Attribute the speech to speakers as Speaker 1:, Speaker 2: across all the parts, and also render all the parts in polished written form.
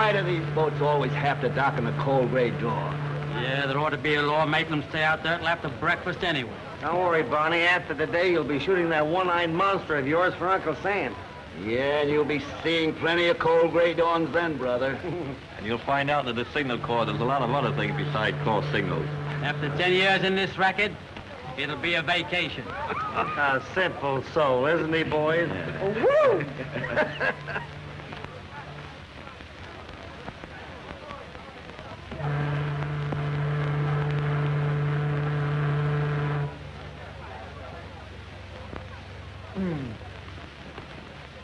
Speaker 1: Why do these boats always have to dock in the cold gray door?
Speaker 2: Yeah, there ought to be a law making them stay out there till after breakfast anyway.
Speaker 3: Don't worry, Barney. After today, you'll be shooting that one-eyed monster of yours for Uncle Sam.
Speaker 1: Yeah, and you'll be seeing plenty of cold gray dawns then, brother.
Speaker 4: And you'll find out that the signal corps, there's a lot of other things besides call signals.
Speaker 2: After 10 years in this racket, it'll be a vacation.
Speaker 3: A simple soul, isn't he, boys?
Speaker 4: Yeah.
Speaker 3: Woo!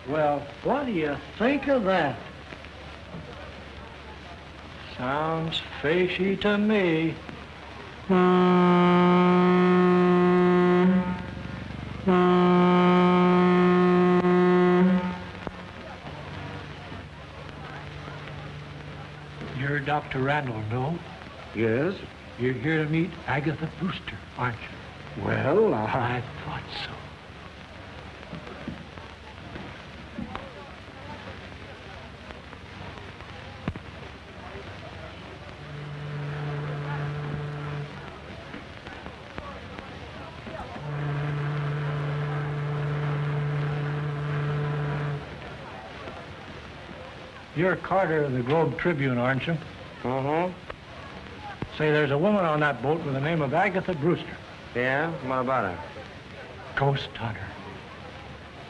Speaker 5: Well, what do you think of that? Sounds fishy to me. You're Dr. Randall, no?
Speaker 3: Yes?
Speaker 5: You're here to meet Agatha Brewster, aren't you?
Speaker 3: Well,
Speaker 5: I thought so. You're Carter of the Globe Tribune, aren't you?
Speaker 3: Uh-huh.
Speaker 5: Say, there's a woman on that boat with the name of Agatha Brewster.
Speaker 3: Yeah? What about her?
Speaker 5: Ghost hunter.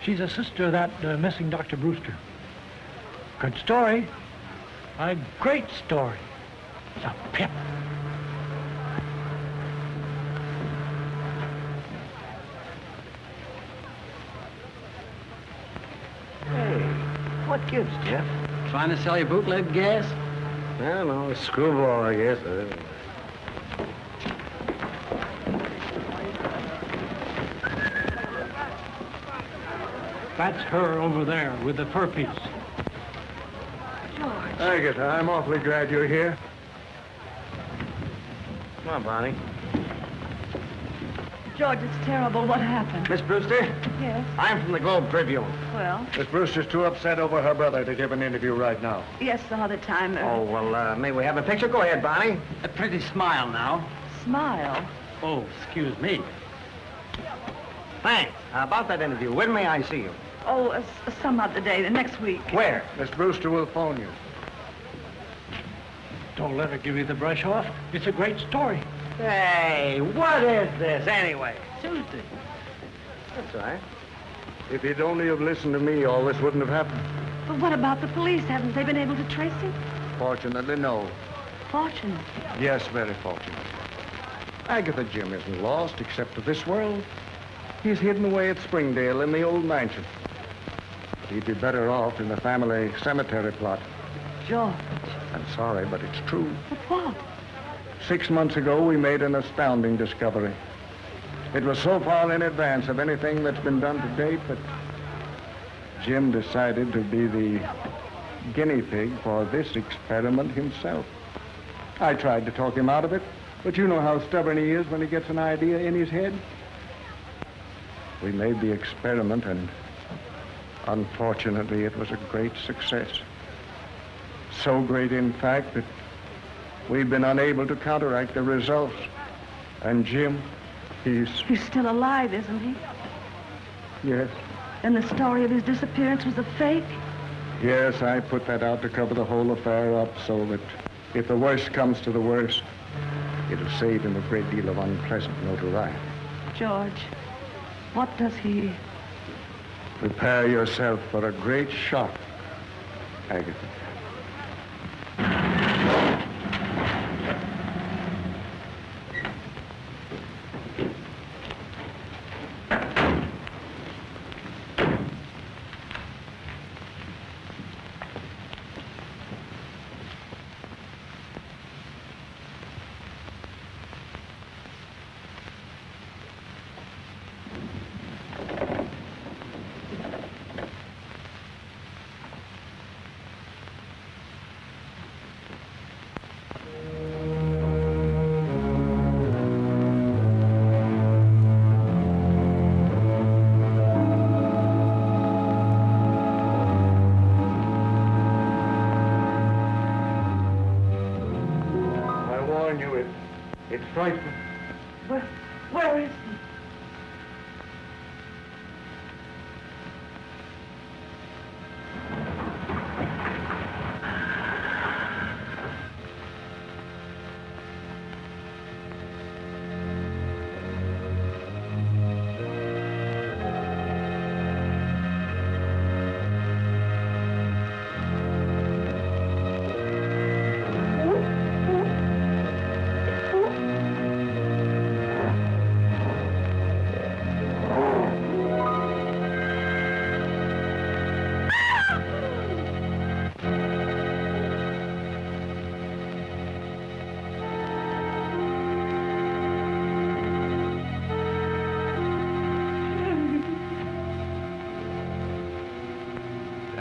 Speaker 5: She's a sister of that missing Dr. Brewster. Good story. A great story. It's a pip.
Speaker 3: Hey, what gives, Jeff?
Speaker 2: Trying to sell you bootleg gas?
Speaker 3: I don't know, a screwball, I guess.
Speaker 5: That's her over there with the fur piece.
Speaker 6: George.
Speaker 7: Agatha, I'm awfully glad you're here.
Speaker 3: Come on, Bonnie.
Speaker 6: George, it's terrible. What happened?
Speaker 3: Miss Brewster,
Speaker 6: Yes.
Speaker 3: I'm from the Globe Tribune.
Speaker 6: Well,
Speaker 7: Miss Brewster's too upset over her brother to give an interview right now.
Speaker 6: yes, all the time.
Speaker 3: Oh, well, may we have a picture? Go ahead, Bonnie.
Speaker 2: A pretty smile now.
Speaker 6: Smile.
Speaker 2: Oh, excuse me.
Speaker 3: Thanks. About that interview, when may I see you?
Speaker 6: Oh, some other day, the next week.
Speaker 3: Where?
Speaker 7: Miss Brewster will phone you.
Speaker 5: Don't let her give you the brush off. It's a great story.
Speaker 3: Hey, what is this, anyway?
Speaker 2: Tuesday.
Speaker 3: That's all right.
Speaker 7: If he'd only have listened to me, all this wouldn't have happened.
Speaker 6: But what about the police? Haven't they been able to trace him?
Speaker 7: Fortunately, no.
Speaker 6: Fortunate.
Speaker 7: Yes, very fortunate. Agatha Jim isn't lost except to this world. He's hidden away at Springdale in the old mansion. But he'd be better off in the family cemetery plot.
Speaker 6: George.
Speaker 7: I'm sorry, but it's true.
Speaker 6: But what?
Speaker 7: 6 months ago, we made an astounding discovery. It was so far in advance of anything that's been done to date that Jim decided to be the guinea pig for this experiment himself. I tried to talk him out of it, but you know how stubborn he is when he gets an idea in his head. We made the experiment, and unfortunately, it was a great success. So great, in fact, that we've been unable to counteract the results. And Jim, he's
Speaker 6: still alive, isn't he?
Speaker 7: Yes.
Speaker 6: And the story of his disappearance was a fake?
Speaker 7: Yes, I put that out to cover the whole affair up so that if the worst comes to the worst, it'll save him a great deal of unpleasant notoriety.
Speaker 6: George, what does he...
Speaker 7: Prepare yourself for a great shock, Agatha.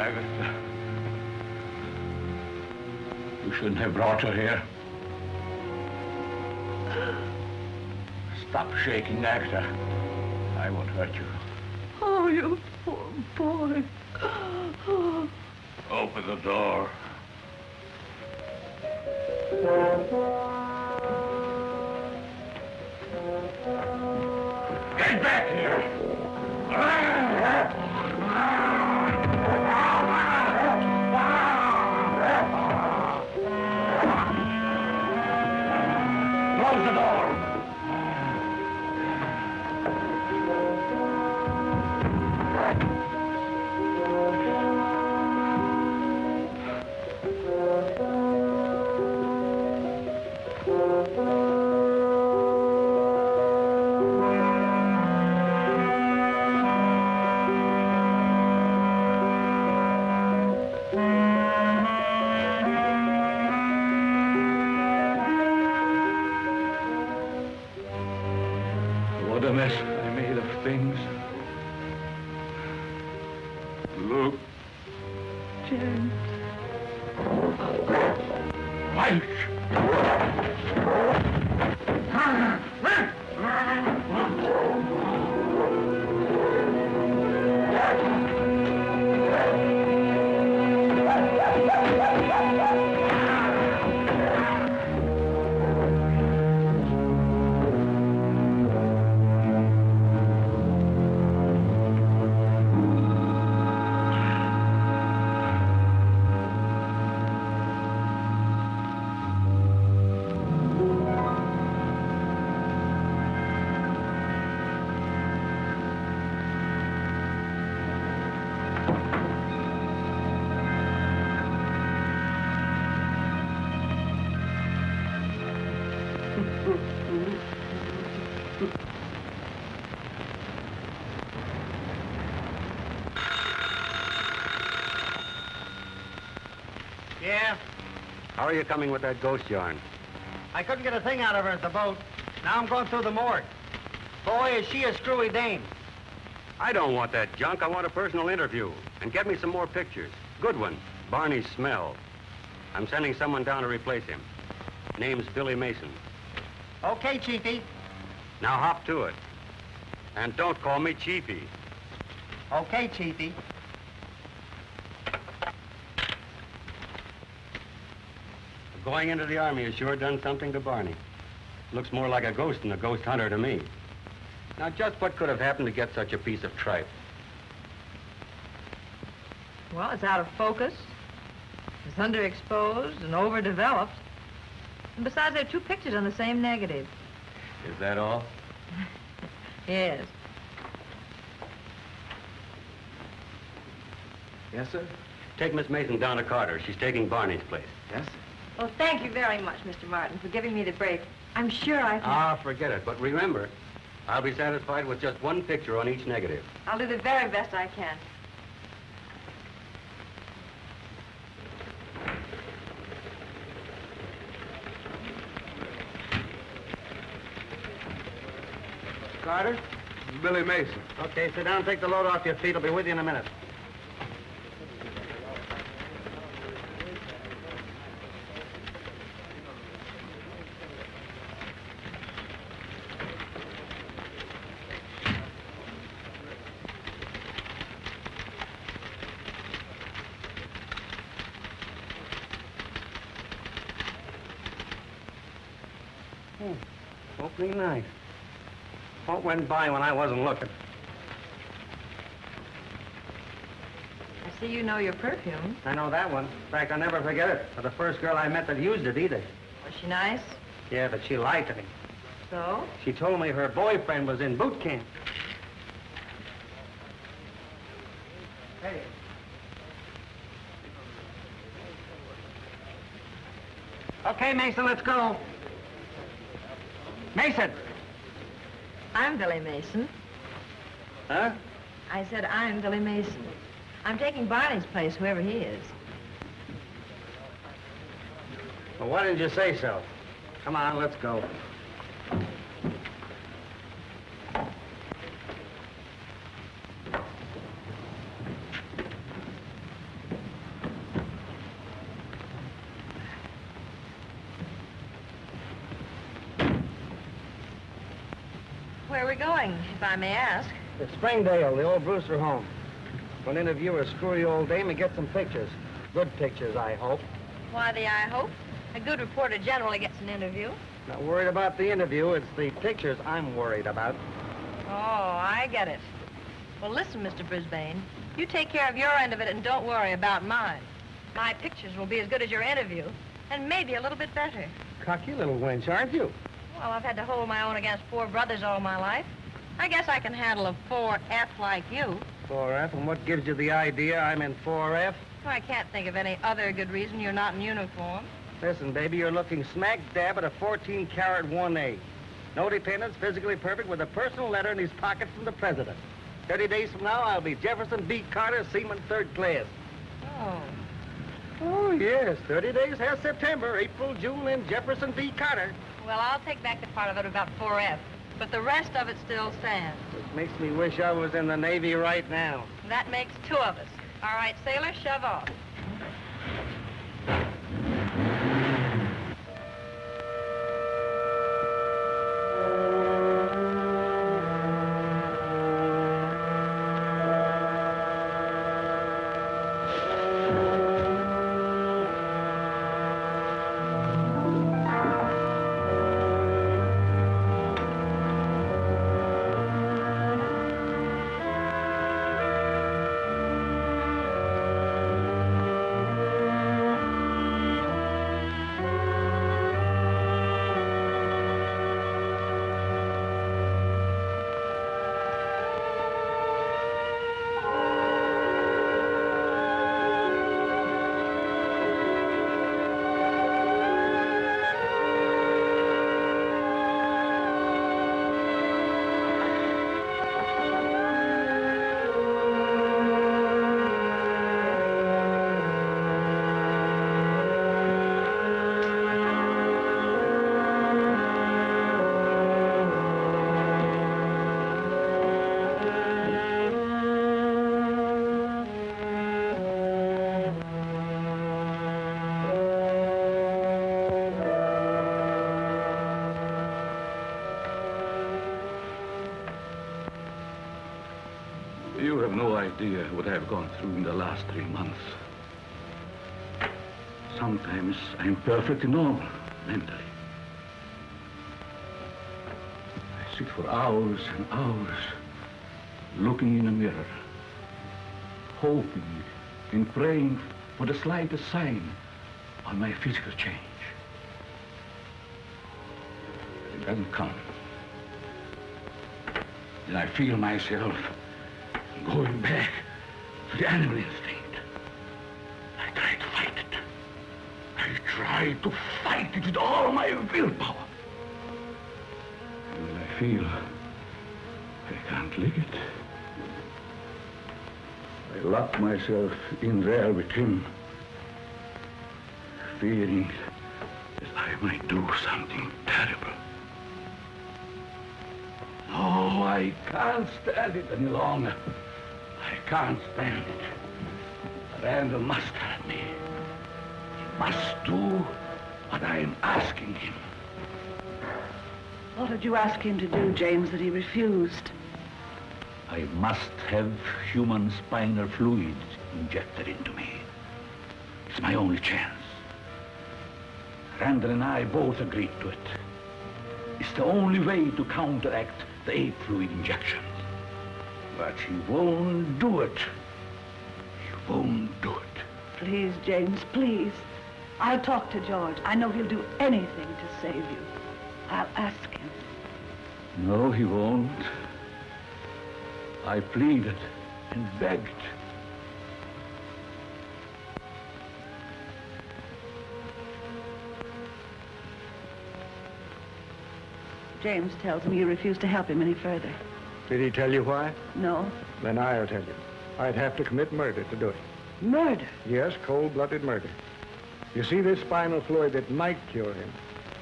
Speaker 5: Agatha. You shouldn't have brought her here. Stop shaking, Agatha. I won't hurt you.
Speaker 6: Oh, you poor boy. Oh.
Speaker 5: Open the door. Get back here! Close the door! What a mess I made of things. Look.
Speaker 6: James.
Speaker 3: Yeah?
Speaker 1: How are you coming with that ghost yarn?
Speaker 3: I couldn't get a thing out of her at the boat. Now I'm going through the morgue. Boy, is she a screwy dame.
Speaker 1: I don't want that junk. I want a personal interview. And get me some more pictures. Good ones. Barney's smell. I'm sending someone down to replace him. Name's Billy Mason.
Speaker 3: Okay, Chiefy.
Speaker 1: Now hop to it. And don't call me Chiefy.
Speaker 3: Okay, Chiefy.
Speaker 1: Going into the Army has sure done something to Barney. Looks more like a ghost than a ghost hunter to me. Now, just what could have happened to get such a piece of tripe?
Speaker 8: Well, it's out of focus. It's underexposed and overdeveloped. And besides, there are two pictures on the same negative.
Speaker 1: Is that all?
Speaker 8: Yes.
Speaker 7: Yes, sir?
Speaker 1: Take Miss Mason down to Carter. She's taking Barney's place.
Speaker 7: Yes, sir.
Speaker 8: Well, thank you very much, Mr. Martin, for giving me the break. I'm sure I can...
Speaker 1: Ah, forget it. But remember, I'll be satisfied with just one picture on each negative.
Speaker 8: I'll do the very best I can.
Speaker 3: Carter?
Speaker 7: Billy Mason.
Speaker 3: Okay, sit down and take the load off your feet. I'll be with you in a minute. Opening night. What went by when I wasn't looking?
Speaker 8: I see you know your perfume.
Speaker 3: I know that one. In fact, I'll never forget it. For the first girl I met that used it either.
Speaker 8: Was she nice?
Speaker 3: Yeah, but she lied to me.
Speaker 8: So?
Speaker 3: She told me her boyfriend was in boot camp. Hey. Okay, Mason, let's go. Mason!
Speaker 8: I'm Billy Mason.
Speaker 3: Huh?
Speaker 8: I said I'm Billy Mason. I'm taking Barney's place, whoever he is.
Speaker 3: Well, why didn't you say so? Come on, let's go.
Speaker 8: going, if I may ask?
Speaker 3: It's Springdale, the old Brewster home. For an interviewer, screwy old dame and get some pictures. Good pictures, I hope.
Speaker 8: Why the I hope? A good reporter generally gets an interview.
Speaker 3: Not worried about the interview. It's the pictures I'm worried about.
Speaker 8: Oh, I get it. Well, listen, Mr. Brisbane. You take care of your end of it and don't worry about mine. My pictures will be as good as your interview, and maybe a little bit better.
Speaker 3: Cocky little wench, aren't you?
Speaker 8: Well, I've had to hold my own against four brothers all my life. I guess I can handle a 4F like you.
Speaker 3: 4F, and what gives you the idea I'm in 4F?
Speaker 8: Well, I can't think of any other good reason you're not in uniform.
Speaker 3: Listen, baby, you're looking smack dab at a 14-carat 1A. No dependents, physically perfect, with a personal letter in his pocket from the president. 30 days from now, I'll be Jefferson B. Carter, Seaman 3rd class.
Speaker 8: Oh.
Speaker 3: Oh, yes. 30 days has September, April, June, and Jefferson B. Carter.
Speaker 8: Well, I'll take back the part of it about 4F, but the rest of it still stands.
Speaker 3: Which makes me wish I was in the Navy right now.
Speaker 8: That makes two of us. All right, sailor, shove off.
Speaker 9: You have no idea what I've gone through in the last 3 months. Sometimes I'm perfectly normal, mentally. I sit for hours and hours, looking in a mirror, hoping and praying for the slightest sign on my physical change. But it doesn't come. Then I feel myself going back to the animal instinct. I try to fight it. I try to fight it with all my willpower. And when I feel I can't lick it, I lock myself in there with him, fearing that I might do something terrible. No, I can't stand it any longer. I can't stand it. Randall must have me. He must do what I am asking him.
Speaker 6: What did you ask him to do, James, that he refused?
Speaker 9: I must have human spinal fluid injected into me. It's my only chance. Randall and I both agreed to it. It's the only way to counteract the ape fluid injections. But he won't do it. He won't do it.
Speaker 6: Please, James, please. I'll talk to George. I know he'll do anything to save you. I'll ask him.
Speaker 9: No, he won't. I pleaded and begged.
Speaker 6: James tells me you refuse to help him any further.
Speaker 7: Did he tell you why?
Speaker 6: No.
Speaker 7: Then I'll tell you. I'd have to commit murder to do it.
Speaker 6: Murder?
Speaker 7: Yes, cold-blooded murder. You see, this spinal fluid, it might cure him.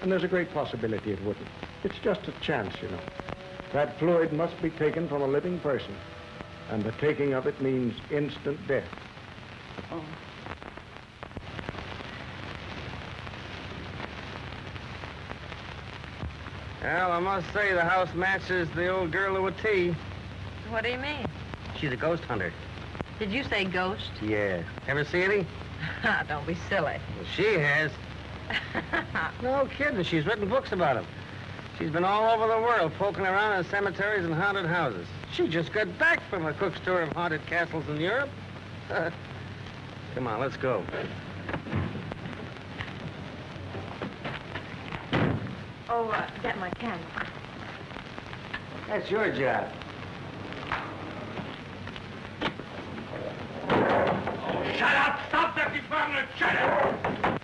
Speaker 7: And there's a great possibility it wouldn't. It's just a chance, you know. That fluid must be taken from a living person. And the taking of it means instant death.
Speaker 6: Oh.
Speaker 3: Well, I must say the house matches the old girl to a T.
Speaker 8: What do you mean?
Speaker 3: She's a ghost hunter.
Speaker 8: Did you say ghost?
Speaker 3: Yeah. Ever see any?
Speaker 8: Don't be silly.
Speaker 3: Well, she has. No kidding. She's written books about them. She's been all over the world poking around in cemeteries and haunted houses. She just got back from a cook's tour of haunted castles in Europe. Come on, let's go.
Speaker 8: Oh, get my candle.
Speaker 3: That's your job.
Speaker 9: Shut up! Stop that department! Shut up!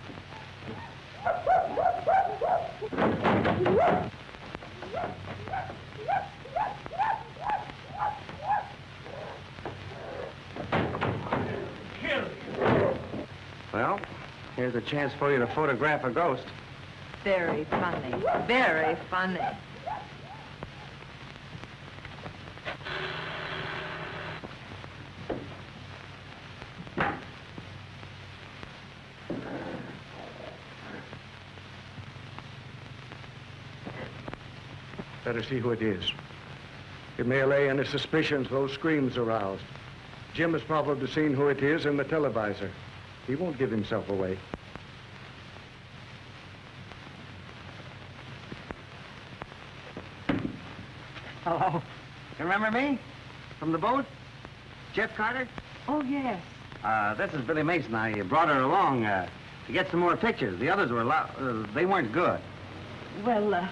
Speaker 3: Well, here's a chance for you to photograph a ghost.
Speaker 8: Very funny. Very funny.
Speaker 7: Better see who it is. It may allay any suspicions those screams aroused. Jim has probably seen who it is in the televisor. He won't give himself away.
Speaker 3: Hello. You remember me? From the boat? Jeff Carter?
Speaker 6: Oh, yes.
Speaker 3: This is Billy Mason. I brought her along to get some more pictures. The others were they weren't good.
Speaker 6: Well,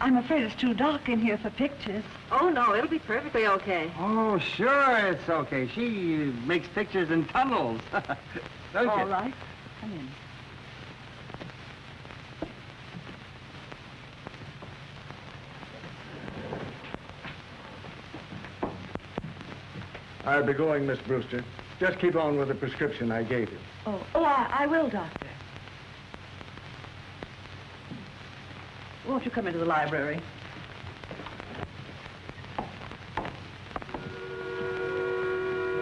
Speaker 6: I'm afraid it's too dark in here for pictures.
Speaker 8: Oh, no, it'll be perfectly okay.
Speaker 3: Oh, sure it's okay. She makes pictures in tunnels. Don't you?
Speaker 6: All right. Come in.
Speaker 7: I'll be going, Miss Brewster. Just keep on with the prescription I gave you.
Speaker 6: I will, Doctor. Won't you come into the library?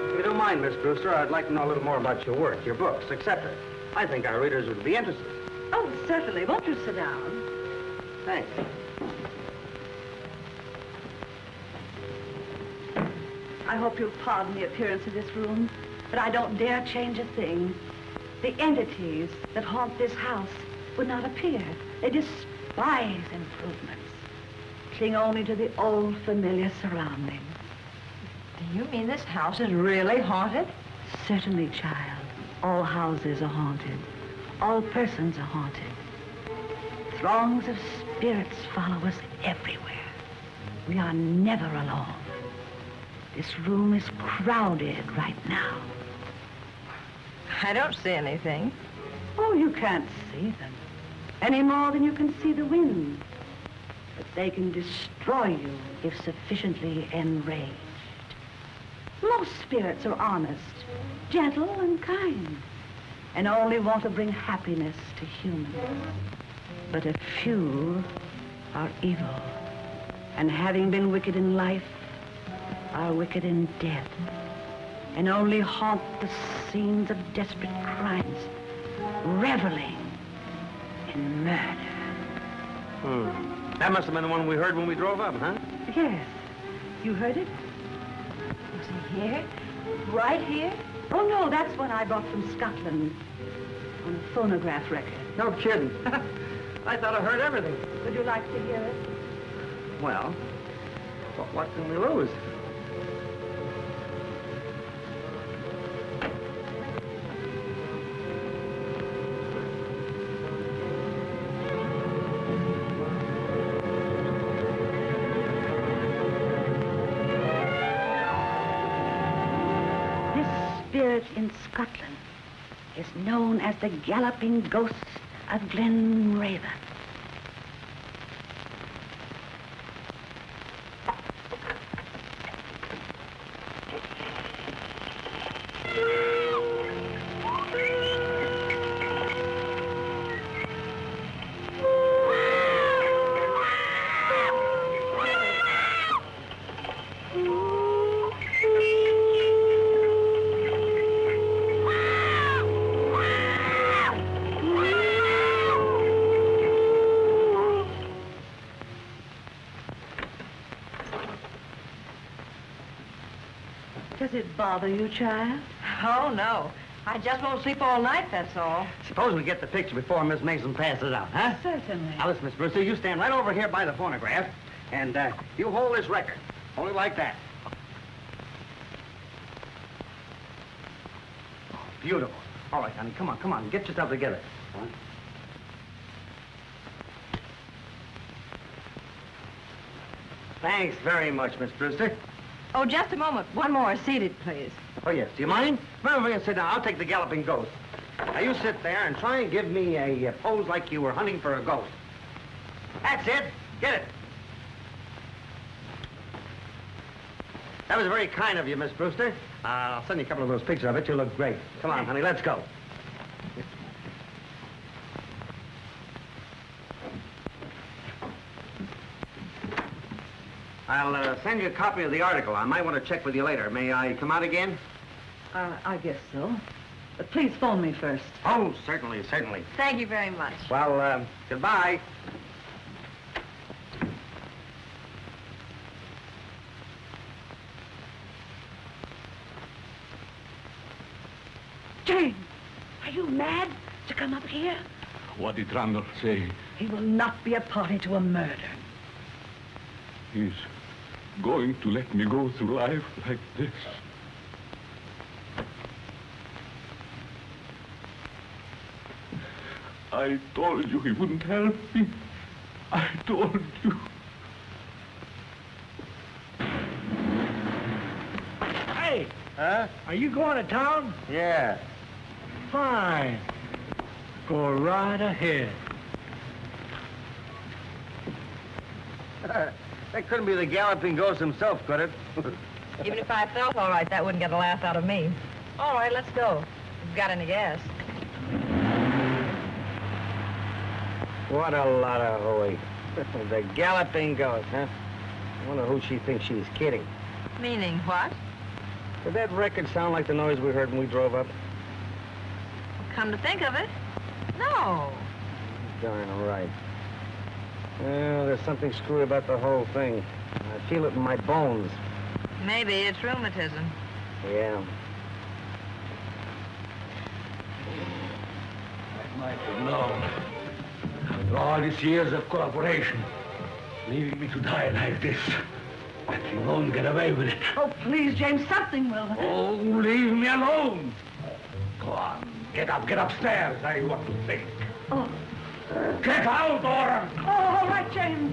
Speaker 3: If you don't mind, Miss Brewster, I'd like to know a little more about your work, your books, etc. I think our readers would be interested.
Speaker 6: Oh, certainly. Won't you sit down?
Speaker 3: Thanks.
Speaker 6: I hope you'll pardon the appearance of this room, but I don't dare change a thing. The entities that haunt this house would not appear. They despise improvements, cling only to the old familiar surroundings.
Speaker 8: Do you mean this house is really haunted?
Speaker 6: Certainly, child. All houses are haunted. All persons are haunted. Throngs of spirits follow us everywhere. We are never alone. This room is crowded right now.
Speaker 8: I don't see anything.
Speaker 6: Oh, you can't see them any more than you can see the wind. But they can destroy you if sufficiently enraged. Most spirits are honest, gentle, and kind, and only want to bring happiness to humans. But a few are evil, and having been wicked in life, are wicked in death, and only haunt the scenes of desperate crimes, reveling in murder.
Speaker 3: That must have been the one we heard when we drove up, huh?
Speaker 6: Yes. You heard it? Was it here? Right here? Oh, no, that's one I brought from Scotland on a phonograph record.
Speaker 3: No kidding. I thought I heard everything.
Speaker 6: Would you like to hear it?
Speaker 3: Well, what can we lose?
Speaker 6: Spirit in Scotland is known as the Galloping Ghost of Glenraven. Does it bother you, child?
Speaker 8: Oh, no. I just won't sleep all night, that's all.
Speaker 3: Suppose we get the picture before Miss Mason passes it out, huh?
Speaker 6: Certainly.
Speaker 3: Now, listen, Miss Brewster, you stand right over here by the phonograph, and you hold this record. Hold it like that. Oh, beautiful. All right, honey, come on. Get yourself together. All right. Thanks very much, Miss Brewster.
Speaker 8: Oh, just a moment. One more. Seated, please.
Speaker 3: Oh, yes. Do you mind? Come over here and sit down. I'll take the galloping ghost. Now, you sit there and try and give me a pose like you were hunting for a ghost. That's it. Get it. That was very kind of you, Miss Brewster. I'll send you a couple of those pictures of it. You look great. Come on, honey, let's go. I'll send you a copy of the article. I might want to check with you later. May I come out again?
Speaker 6: I guess so. But please phone me first.
Speaker 3: Oh, certainly.
Speaker 8: Thank you very much.
Speaker 3: Well, goodbye.
Speaker 6: James, are you mad to come up here?
Speaker 9: What did Randall say?
Speaker 6: He will not be a party to a murder.
Speaker 9: He's going to let me go through life like this. I told you he wouldn't help me. I told you.
Speaker 5: Hey,
Speaker 3: Huh?
Speaker 5: are you going to town?
Speaker 3: Yeah.
Speaker 5: Fine. Go right ahead.
Speaker 3: That couldn't be the galloping ghost himself, could it?
Speaker 8: Even if I felt all right, that wouldn't get a laugh out of me. All right, let's go. If you've got any gas.
Speaker 3: What a lot of hooey. The galloping ghost, huh? I wonder who she thinks she's kidding.
Speaker 8: Meaning what?
Speaker 3: Did that record sound like the noise we heard when we drove up?
Speaker 8: Come to think of it, no.
Speaker 3: Darn right. Well, there's something screwy about the whole thing. I feel it in my bones.
Speaker 8: Maybe it's rheumatism.
Speaker 3: Yeah.
Speaker 9: I might have known. After all these years of cooperation, leaving me to die like this, that you won't get away with it.
Speaker 6: Oh, please, James, something will.
Speaker 9: Oh, leave me alone. Go on, get upstairs. I want to think.
Speaker 6: Oh.
Speaker 9: Get out, Oran!
Speaker 6: Oh, all right, James.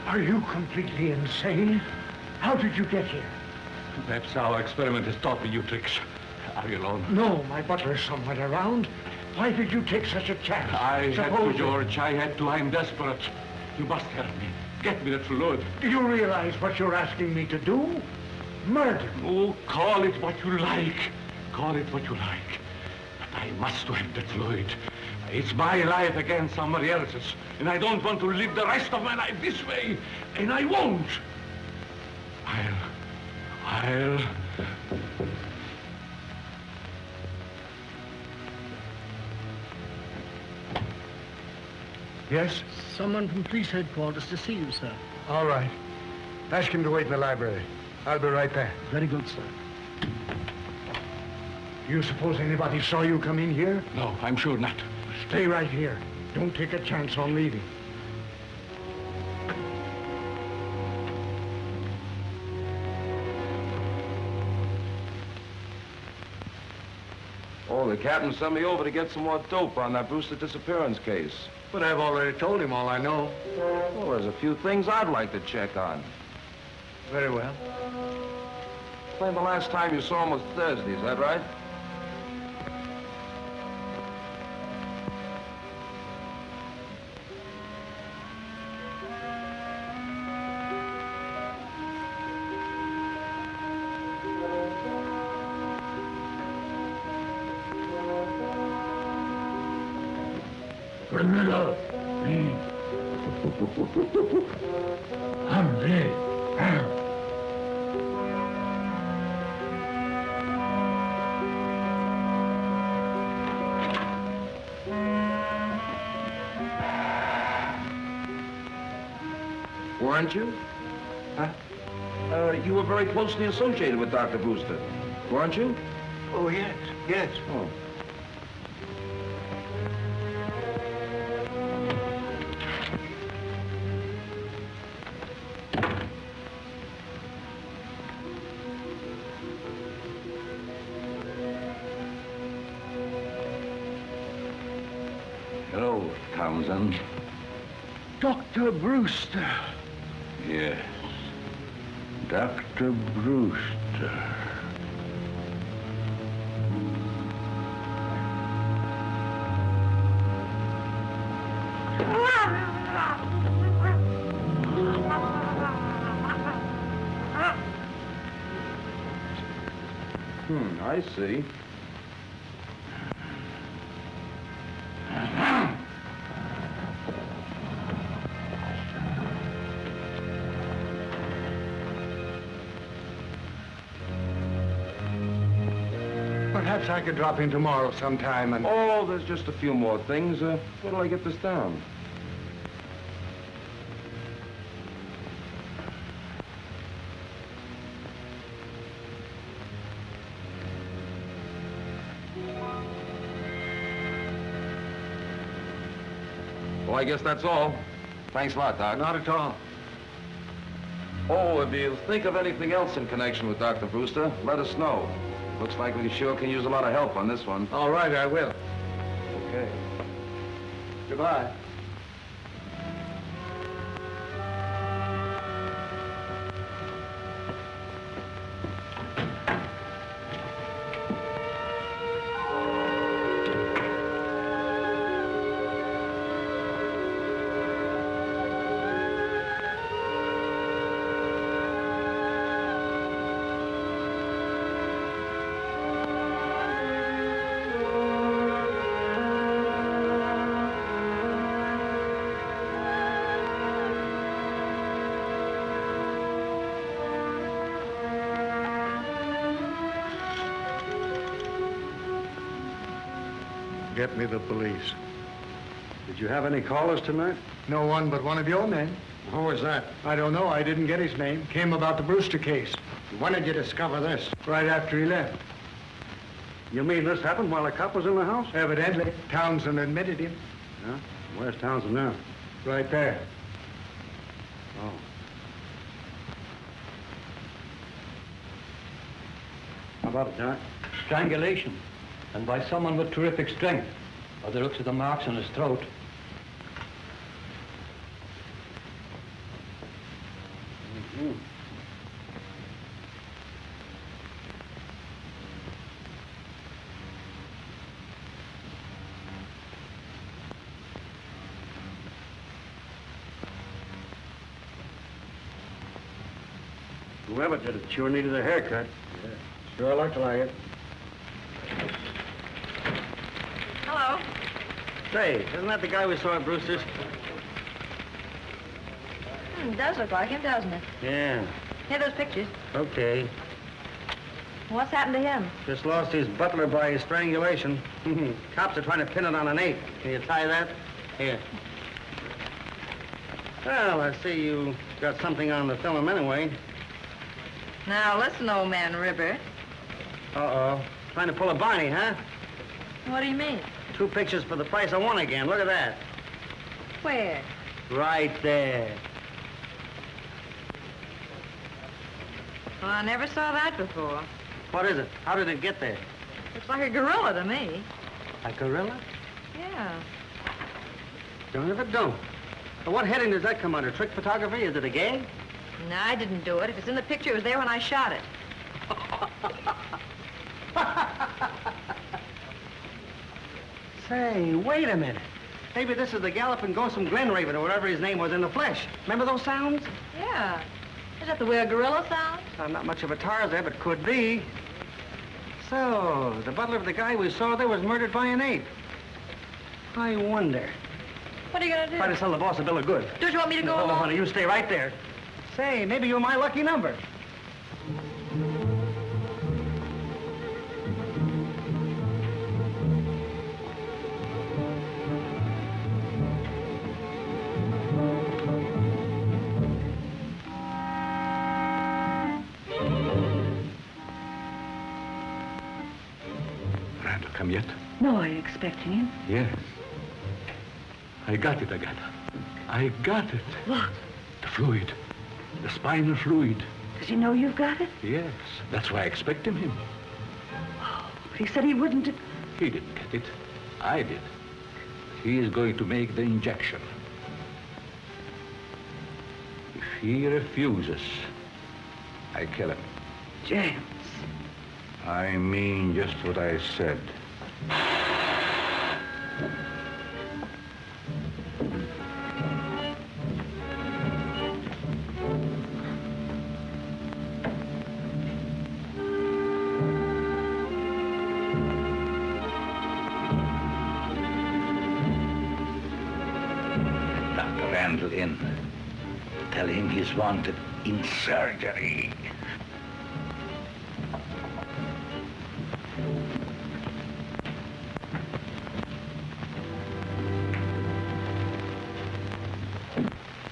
Speaker 5: Are you completely insane? How did you get here?
Speaker 9: Perhaps our experiment has taught me new tricks. Are you alone?
Speaker 5: No, my butler's somewhere around. Why did you take such a chance?
Speaker 9: I had to,
Speaker 5: Suppose-
Speaker 9: George. I had to. I'm desperate. You must help me. Get me that fluid.
Speaker 5: Do you realize what you're asking me to do? Murder.
Speaker 9: Oh, call it what you like. Call it what you like. But I must have that fluid. It's my life against somebody else's. And I don't want to live the rest of my life this way. And I won't. I'll...
Speaker 7: Yes?
Speaker 3: Someone from police headquarters to see you, sir.
Speaker 7: All right. Ask him to wait in the library. I'll be right there.
Speaker 3: Very good, sir.
Speaker 7: Do you suppose anybody saw you come in here?
Speaker 9: No, I'm sure not.
Speaker 7: Stay right here. Don't take a chance on leaving.
Speaker 10: Oh, the captain sent me over to get some more dope on that Brewster disappearance case.
Speaker 7: But I've already told him all I know.
Speaker 10: Well, there's a few things I'd like to check on.
Speaker 7: Very well.
Speaker 10: Claim the last time you saw him was Thursday, is that right?
Speaker 9: Randall. Humanzee.
Speaker 10: Weren't you? Huh? You were very closely associated with Dr. Brewster, weren't you?
Speaker 7: Oh, yes, yes.
Speaker 10: Oh. Hello, Townsend.
Speaker 7: Dr. Brewster.
Speaker 9: Yes. Dr. Brewster.
Speaker 10: I see.
Speaker 7: Perhaps I could drop in tomorrow sometime and...
Speaker 10: Oh, there's just a few more things. What'll I get this down? Well, I guess that's all. Thanks a lot, Doc.
Speaker 7: Not at all.
Speaker 10: Oh, if you think of anything else in connection with Dr. Brewster, let us know. Looks like we sure can use a lot of help on this one.
Speaker 7: All right, I will.
Speaker 10: Okay.
Speaker 7: Goodbye. Get me the police.
Speaker 3: Did you have any callers tonight?
Speaker 7: No one but one of your men.
Speaker 3: Who was that?
Speaker 7: I don't know. I didn't get his name. Came about the Brewster case.
Speaker 3: When did you discover this?
Speaker 7: Right after he left.
Speaker 3: You mean this happened while the cop was in the house?
Speaker 7: Evidently. Townsend admitted him.
Speaker 3: Yeah? Where's Townsend now?
Speaker 7: Right there.
Speaker 3: Oh. How about it, Doc?
Speaker 5: Strangulation. And by someone with terrific strength. By the looks of the marks on his throat.
Speaker 3: Mm-hmm. Whoever did it sure needed a haircut.
Speaker 7: Sure looked like it.
Speaker 8: Hello.
Speaker 3: Say, isn't that the guy we saw at Brewster's?
Speaker 8: It does look like him, doesn't it?
Speaker 3: Yeah.
Speaker 8: Here are those pictures.
Speaker 3: Okay.
Speaker 8: What's happened to him?
Speaker 3: Just lost his butler by strangulation. Cops are trying to pin it on an ape. Can you tie that? Here. Well, I see you got something on the film anyway.
Speaker 8: Now, listen, old man River.
Speaker 3: Uh-oh. Trying to pull a Barney, huh?
Speaker 8: What do you mean?
Speaker 3: 2 pictures for the price of 1 again. Look at that.
Speaker 8: Where?
Speaker 3: Right there.
Speaker 8: Well, I never saw that before.
Speaker 3: What is it? How did it get there?
Speaker 8: Looks like a gorilla to me.
Speaker 3: A gorilla?
Speaker 8: Yeah.
Speaker 3: Don't if it don't. Well, what heading does that come under? Trick photography? Is it a gag?
Speaker 8: No, I didn't do it. If it's in the picture, it was there when I shot it.
Speaker 3: Say, wait a minute. Maybe this is the galloping ghost from Glen Raven or whatever his name was in the flesh. Remember those sounds?
Speaker 8: Yeah. Is that the way a gorilla sounds?
Speaker 3: I'm not much of a Tarzan, but could be. So, the butler of the guy we saw there was murdered by an ape. I wonder.
Speaker 8: What are you going to do?
Speaker 3: Try to sell the boss a bill of goods.
Speaker 8: Don't you want me to go
Speaker 3: No,
Speaker 8: along?
Speaker 3: honey, you stay right there. Say, maybe you're my lucky number.
Speaker 9: Randall come yet?
Speaker 6: No, are you expecting him?
Speaker 9: Yes. I got it, Agatha. I got it.
Speaker 6: What?
Speaker 9: The fluid. The spinal fluid.
Speaker 6: Does he know you've got it?
Speaker 9: Yes. That's why I expected him.
Speaker 6: But he said he wouldn't.
Speaker 9: He didn't get it. I did. He is going to make the injection. If he refuses, I kill him.
Speaker 6: James.
Speaker 9: I mean just what I said. Dr. Randall in. Tell him he's wanted in surgery.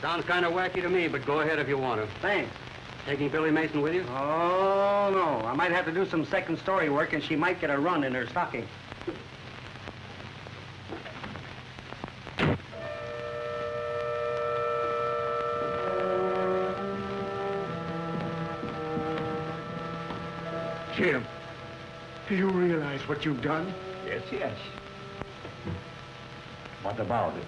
Speaker 1: Sounds kind of wacky to me, but go ahead if you want to.
Speaker 3: Thanks.
Speaker 1: Taking Billy Mason with you?
Speaker 3: Oh, no. I might have to do some second story work, and she might get a run in her stocking.
Speaker 7: Jim, do you realize what you've done?
Speaker 9: Yes, yes. What about it?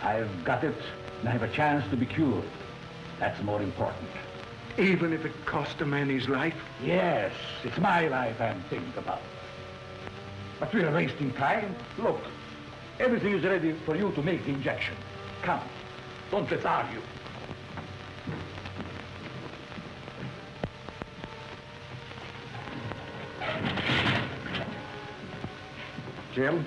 Speaker 9: I've got it, and I have a chance to be cured. That's more important.
Speaker 7: Even if it cost a man his life?
Speaker 9: Yes, it's my life I'm thinking about. But we are wasting time. Look, everything is ready for you to make the injection. Come, don't let's argue.
Speaker 7: Jim,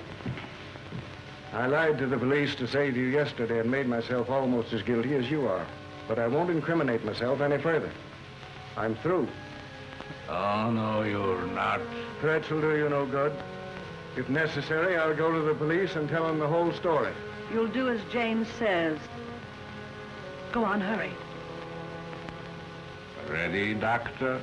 Speaker 7: I lied to the police to save you yesterday and made myself almost as guilty as you are. But I won't incriminate myself any further. I'm through.
Speaker 9: Oh, no, you're not.
Speaker 7: Threats will do you no good. If necessary, I'll go to the police and tell them the whole story.
Speaker 6: You'll do as James says. Go on, hurry.
Speaker 9: Ready, Doctor?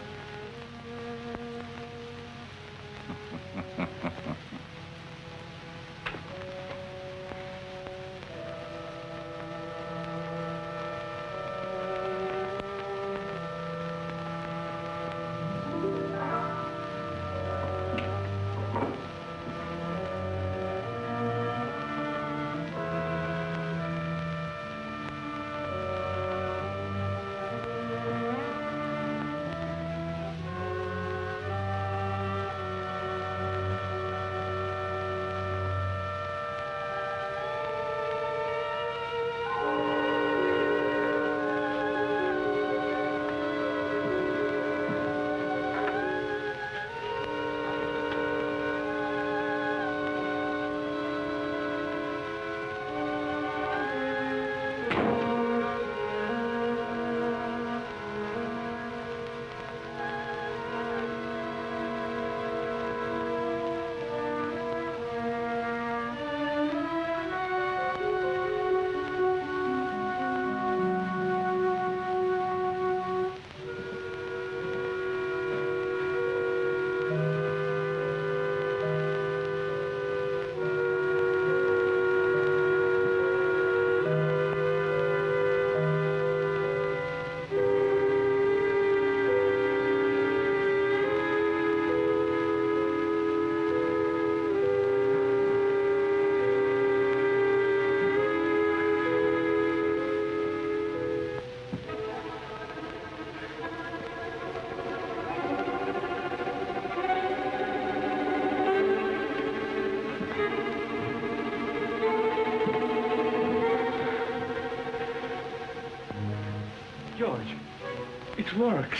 Speaker 9: works.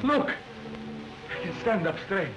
Speaker 9: Look, I can stand up straight.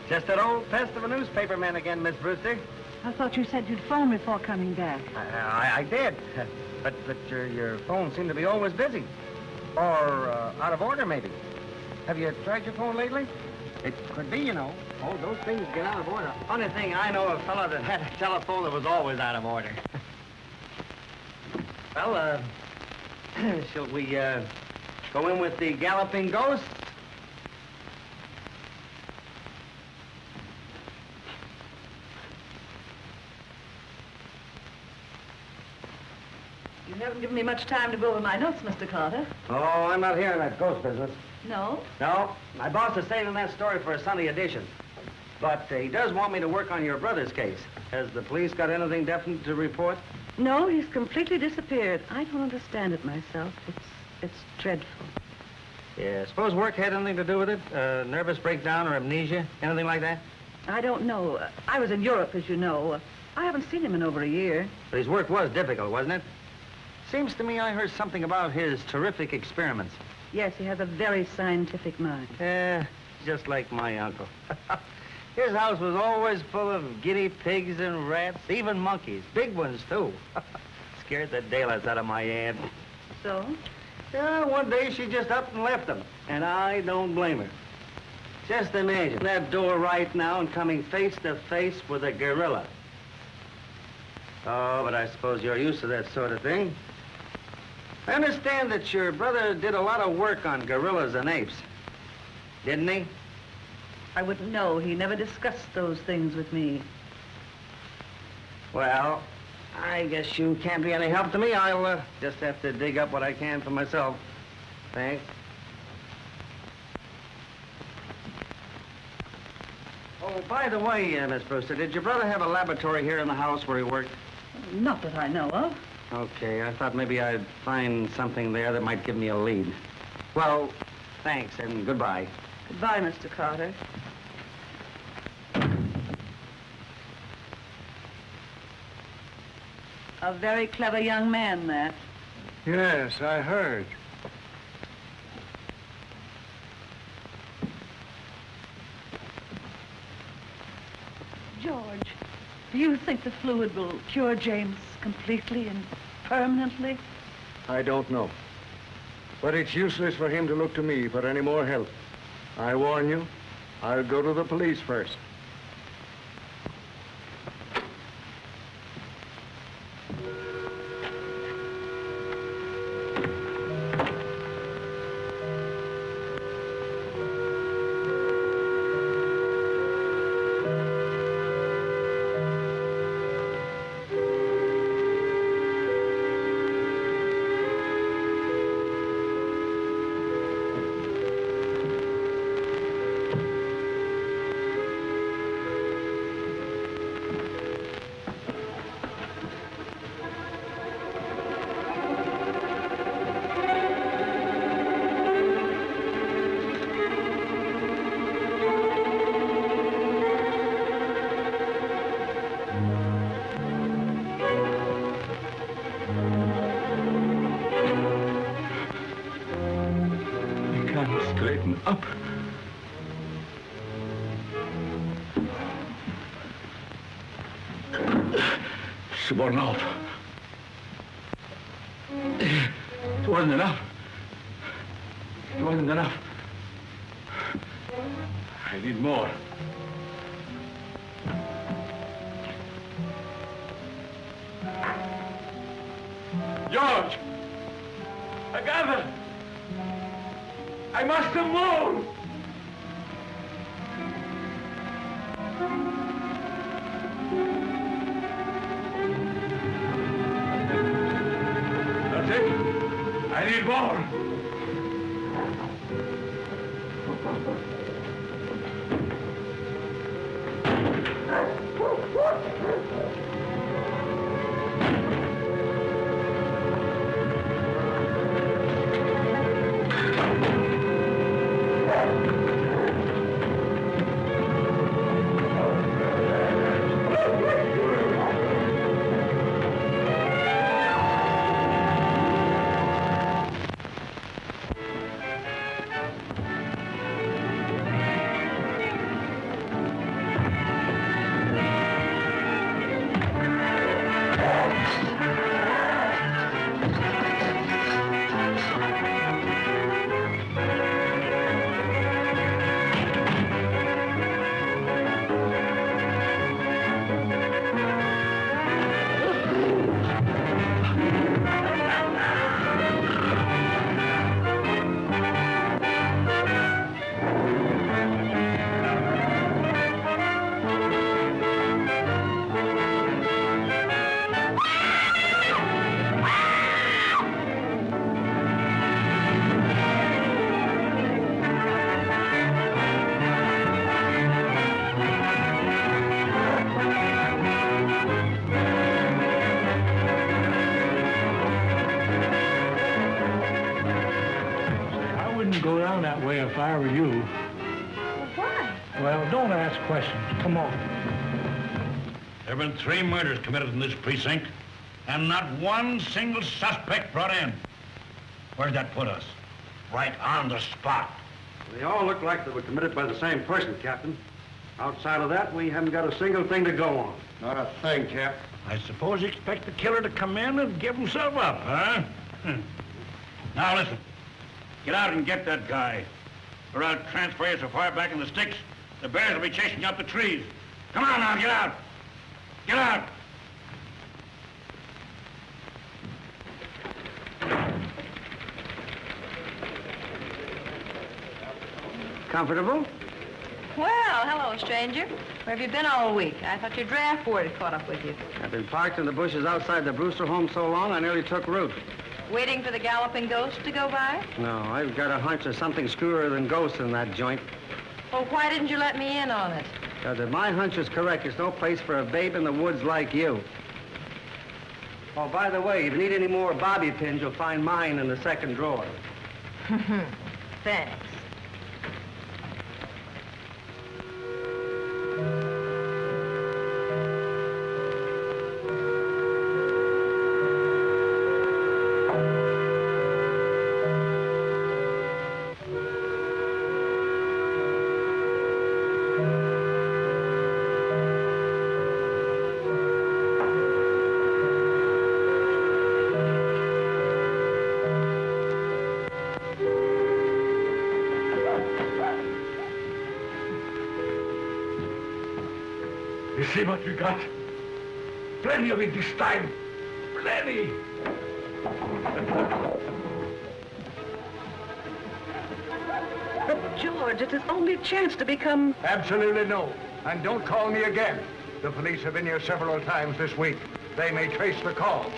Speaker 3: Just that old pest of a newspaperman again, Miss Brewster.
Speaker 6: I thought you said you'd phone before coming back.
Speaker 3: I did. But your phone seemed to be always busy. Or out of order, maybe. Have you tried your phone lately? It could be, you know. Oh, those things get out of order. Funny thing, I know a fellow that had a telephone that was always out of order. Well, shall we go in with the galloping ghost?
Speaker 6: You haven't given me much time to go over my notes, Mr. Carter.
Speaker 3: Oh, I'm not hearing that ghost business.
Speaker 6: No?
Speaker 3: No, my boss is saving that story for a Sunday edition. But he does want me to work on your brother's case. Has the police got anything definite to report?
Speaker 6: No, he's completely disappeared. I don't understand it myself. It's dreadful.
Speaker 3: Yeah, suppose work had anything to do with it? Nervous breakdown or amnesia? Anything like that?
Speaker 6: I don't know. I was in Europe, as you know. I haven't seen him in over a year.
Speaker 3: But his work was difficult, wasn't it? Seems to me I heard something about his terrific experiments.
Speaker 6: Yes, he has a very scientific mind.
Speaker 3: Yeah, just like my uncle. His house was always full of guinea pigs and rats, even monkeys. Big ones, too. Scared the daylights out of my aunt.
Speaker 6: So?
Speaker 3: Yeah, one day she just up and left them, and I don't blame her. Just imagine that door right now and coming face to face with a gorilla. Oh, but I suppose you're used to that sort of thing. I understand that your brother did a lot of work on gorillas and apes. Didn't he?
Speaker 6: I wouldn't know. He never discussed those things with me.
Speaker 3: Well, I guess you can't be any help to me. I'll just have to dig up what I can for myself. Thanks. Oh, by the way, Miss Brewster, did your brother have a laboratory here in the house where he worked?
Speaker 6: Not that I know of.
Speaker 3: Okay, I thought maybe I'd find something there that might give me a lead. Well, thanks and goodbye.
Speaker 6: Goodbye, Mr. Carter. A very clever young man, that.
Speaker 7: Yes, I heard.
Speaker 6: George, do you think the fluid will cure James completely and permanently?
Speaker 7: I don't know. But it's useless for him to look to me for any more help. I warn you, I'll go to the police first.
Speaker 9: Straighten up. She wasn't off. It wasn't enough. It wasn't enough. I need more. George! Agatha! I must have moved! That's it. I need more.
Speaker 5: Go down that way if I were you.
Speaker 8: Well, why?
Speaker 5: Well, don't ask questions. Come on.
Speaker 11: There have been 3 murders committed in this precinct, and not one single suspect brought in. Where'd that put us? Right on the spot.
Speaker 1: They all look like they were committed by the same person, Captain. Outside of that, we haven't got a single thing to go on.
Speaker 7: Not a thing, Cap.
Speaker 11: I suppose you expect the killer to come in and give himself up, huh? Now listen. Get out and get that guy. Or I'll transfer you so far back in the sticks, the bears will be chasing you up the trees. Come on now, get out. Get out.
Speaker 3: Comfortable?
Speaker 8: Well, hello, stranger. Where have you been all week? I thought your draft board had caught up with you.
Speaker 3: I've been parked in the bushes outside the Brewster home so long I nearly took root.
Speaker 8: Waiting for the galloping ghost to go by?
Speaker 3: No, I've got a hunch there's something screwier than ghosts in that joint.
Speaker 8: Well, why didn't you let me in on it?
Speaker 3: Because if my hunch is correct, there's no place for a babe in the woods like you. Oh, by the way, if you need any more bobby pins, you'll find mine in the second drawer.
Speaker 8: Thanks.
Speaker 9: You see what we got? Plenty of it this time. Plenty.
Speaker 6: But, George, it's his only chance to become...
Speaker 7: Absolutely no. And don't call me again. The police have been here several times this week. They may trace the call.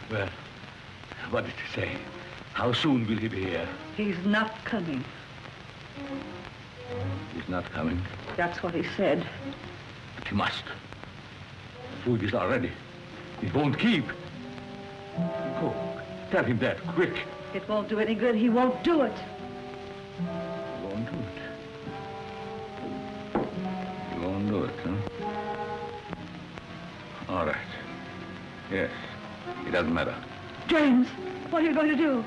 Speaker 9: Well, what did he say? How soon will he be here?
Speaker 6: He's not coming.
Speaker 9: He's not coming.
Speaker 6: That's what he said.
Speaker 9: But he must. The food is all ready. It won't keep. Go. Tell him that, quick.
Speaker 6: It won't do any good. He won't do it.
Speaker 9: He won't do it. He won't do it, huh? All right. Yes. It doesn't matter.
Speaker 6: James, what are you going to do?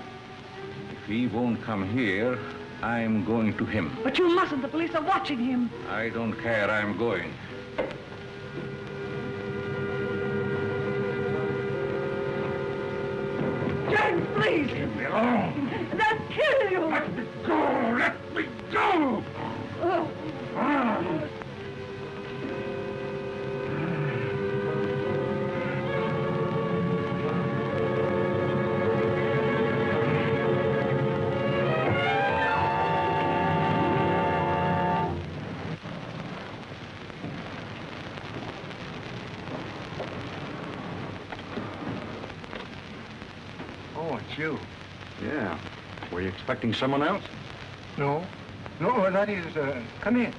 Speaker 9: If he won't come here, I'm going to him.
Speaker 6: But you mustn't. The police are watching him.
Speaker 9: I don't care. I'm going.
Speaker 6: Please.
Speaker 11: Leave me alone.
Speaker 6: They'll kill you.
Speaker 11: Let me go. Let me go.
Speaker 6: Oh.
Speaker 7: Oh, it's you. Yeah. Were you expecting someone else?
Speaker 5: No. No, that is, come in.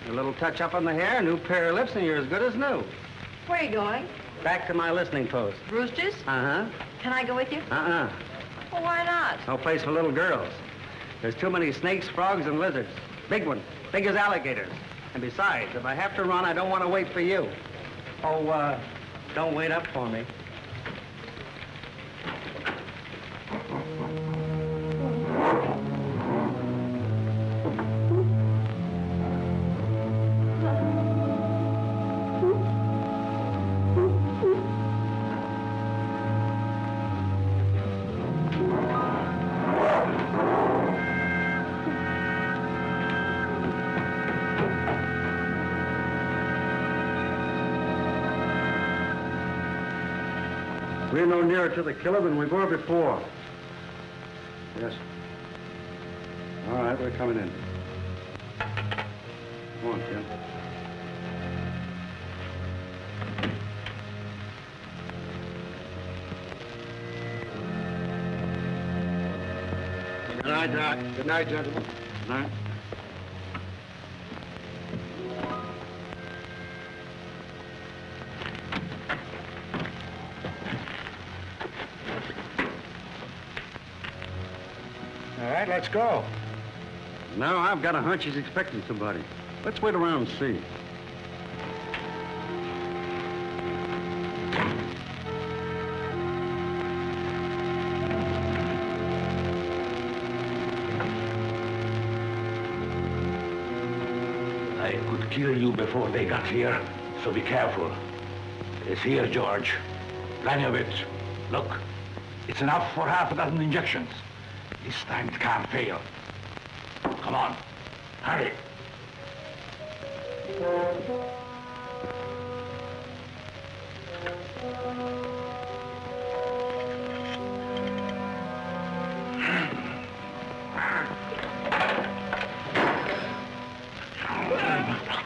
Speaker 3: A little touch up on the hair, a new pair of lips, and you're as good as new.
Speaker 8: Where are you going?
Speaker 3: Back to my listening post.
Speaker 8: Brewster's?
Speaker 3: Uh-huh.
Speaker 8: Can I go with you?
Speaker 3: Uh-uh.
Speaker 8: Well, why not?
Speaker 3: No place for little girls. There's too many snakes, frogs, and lizards. Big ones. Big as alligators. And besides, if I have to run, I don't want to wait for you. Oh, don't wait up for me.
Speaker 1: We're no nearer to the killer than we were before. Yes. All right, we're coming in. Come on, Jim. Good night, Doc. Good night, gentlemen. Good night.
Speaker 7: All right, let's go.
Speaker 1: Now I've got a hunch he's expecting somebody. Let's wait around and see.
Speaker 9: I could kill you before they got here, so be careful. It's here, George. Plenty of it. Look, it's enough for half a dozen injections. This time it can't fail. Come on, hurry.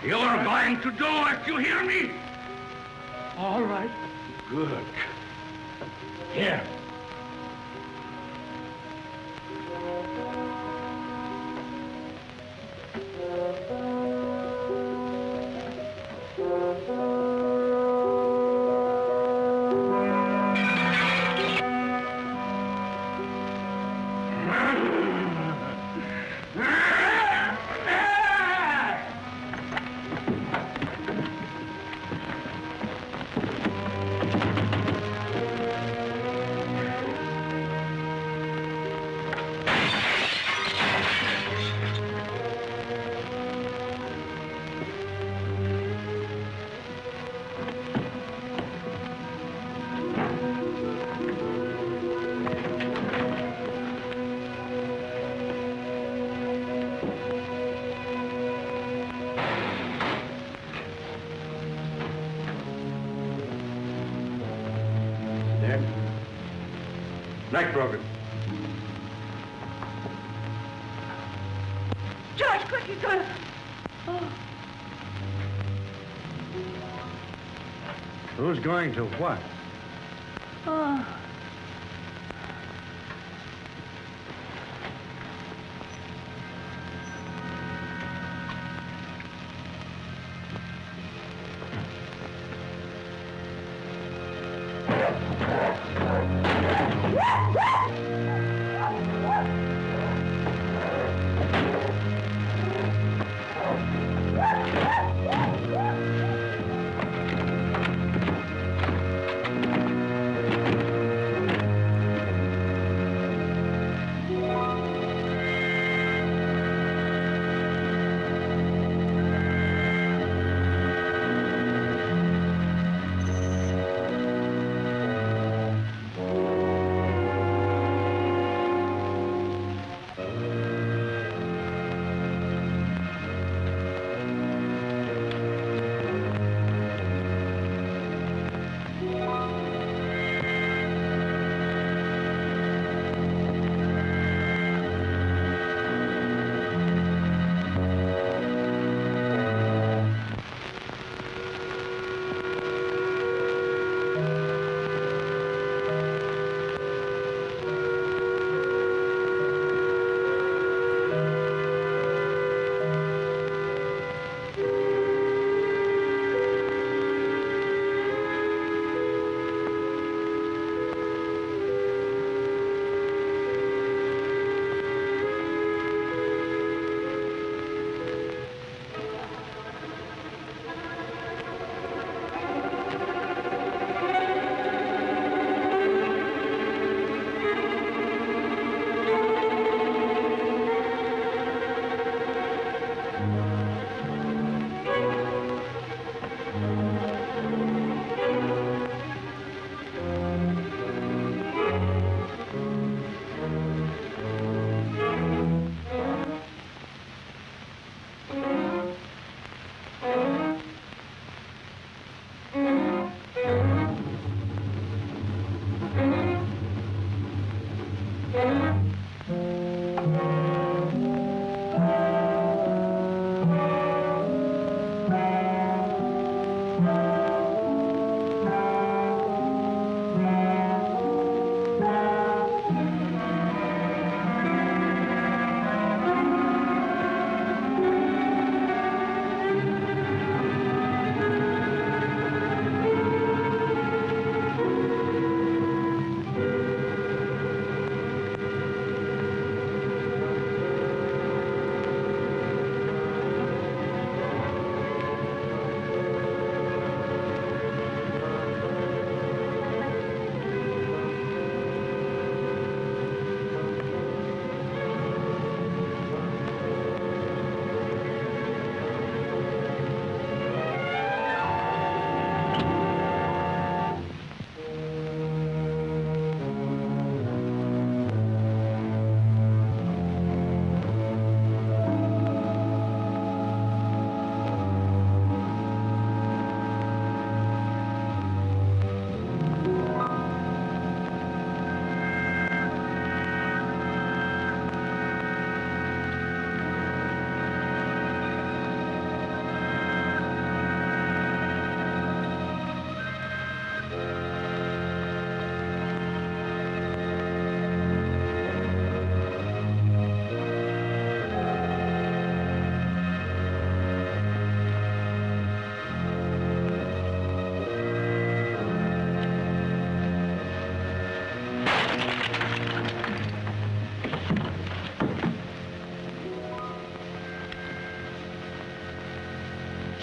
Speaker 9: You're going to do it, you hear me? All right. Good. Here.
Speaker 1: Neck broken.
Speaker 6: George, quick, he's going to... Oh.
Speaker 1: Who's going to what?
Speaker 6: Oh.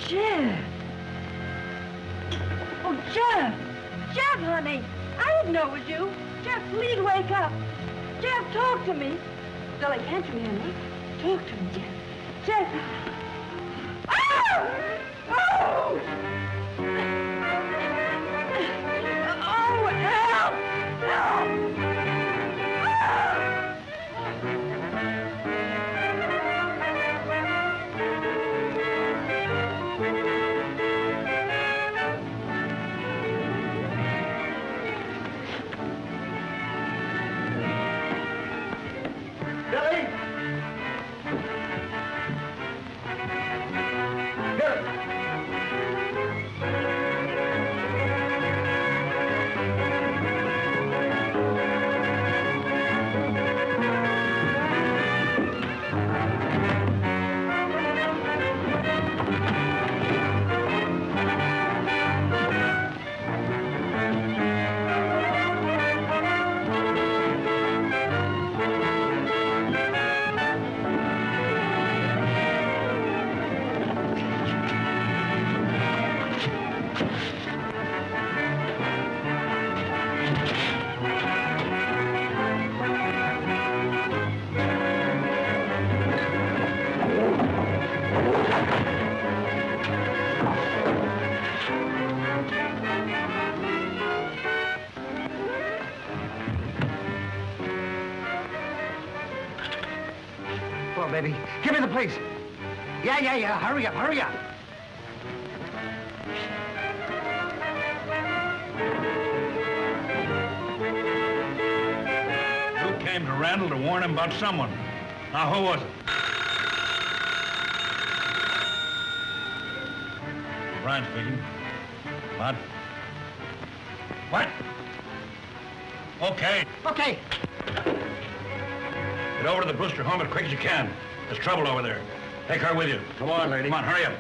Speaker 8: Jeff. Oh, Jeff. Jeff, honey. I didn't know it was you. Jeff, please wake up. Jeff, talk to me. Darling, can't you hear me? Talk to me, Jeff. Jeff. Oh! Oh! Oh, help! Help!
Speaker 3: Billy! Billy! Come on, baby. Give me the place. Yeah. Hurry up.
Speaker 11: You came to Randall to warn him about someone. Now, who was it? Brian speaking. What? What? Okay.
Speaker 3: Okay.
Speaker 11: Get over to the Brewster home as quick as you can. There's trouble over there. Take her with you.
Speaker 3: Come on, lady.
Speaker 11: Come on, hurry up.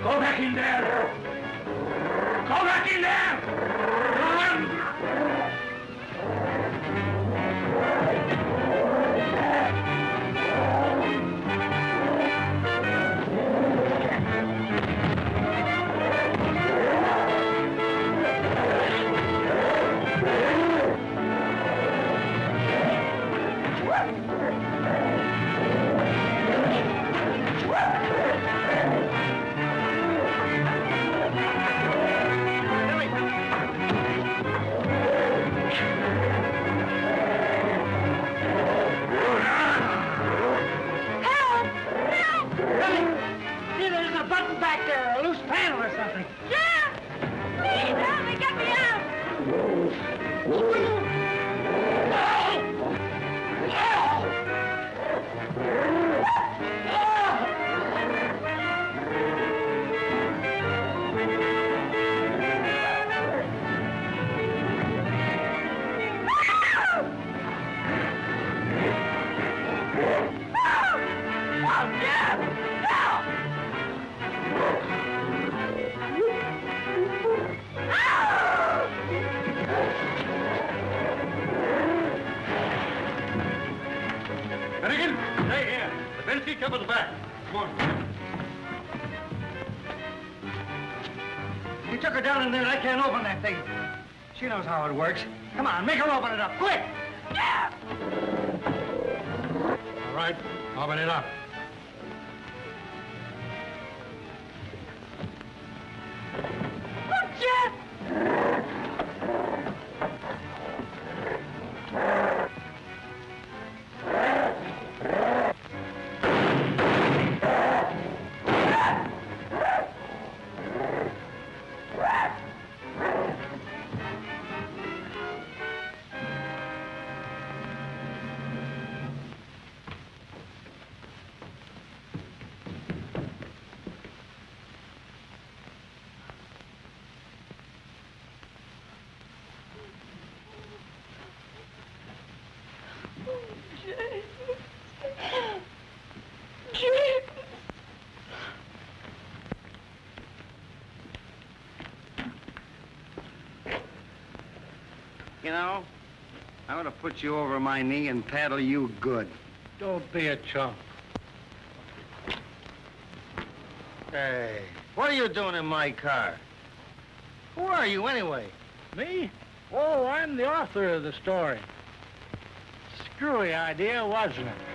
Speaker 11: Go back in there! Go back in there! Run!
Speaker 1: Finnegan, stay here. The bench seat covers the back. Come on.
Speaker 3: Stuck her down in there and I can't open that thing. She knows how it works. Come on, make her open it up, quick!
Speaker 5: All right, open it up.
Speaker 8: Look, Jeff!
Speaker 3: You know, I ought to put you over my knee and paddle you good.
Speaker 5: Don't be a chump.
Speaker 3: Hey, what are you doing in my car? Who are you anyway?
Speaker 5: Me? Oh, I'm the author of the story. Screwy idea, wasn't it?